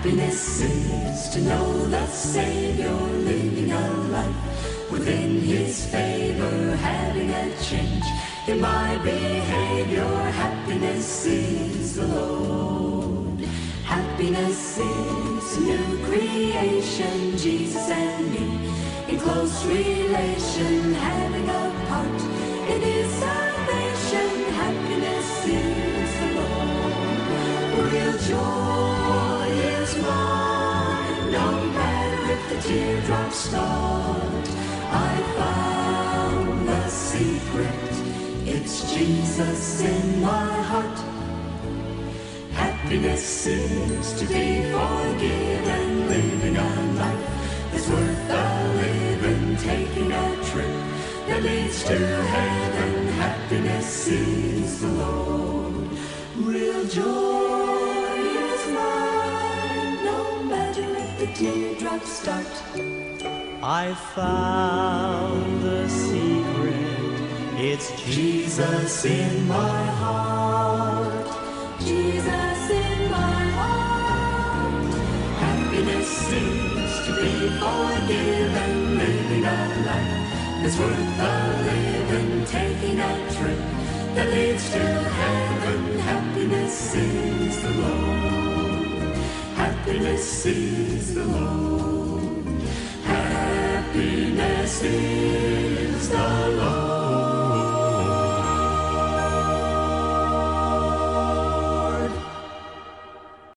Happiness is to know the Savior, living a life within His favor, having a change in my behavior. Happiness is the Lord. Happiness is a new creation, Jesus and me in close relation, having a part in His salvation. Happiness is the Lord. Real joy is mine, no matter if the teardrops start. I found the secret, it's Jesus in my heart. Happiness is to be forgiven, living a life that's worth the living, taking a trip that leads to heaven. Happiness is the Lord. Real joy is mine, no matter if the teardrops start. I found the secret, it's Jesus in my heart. Jesus in my heart. Happiness is to be forgiven, living a life that's worth the living, taking a trip that leads to heaven. Happiness is the Lord. Happiness is the Lord. Happiness is the Lord.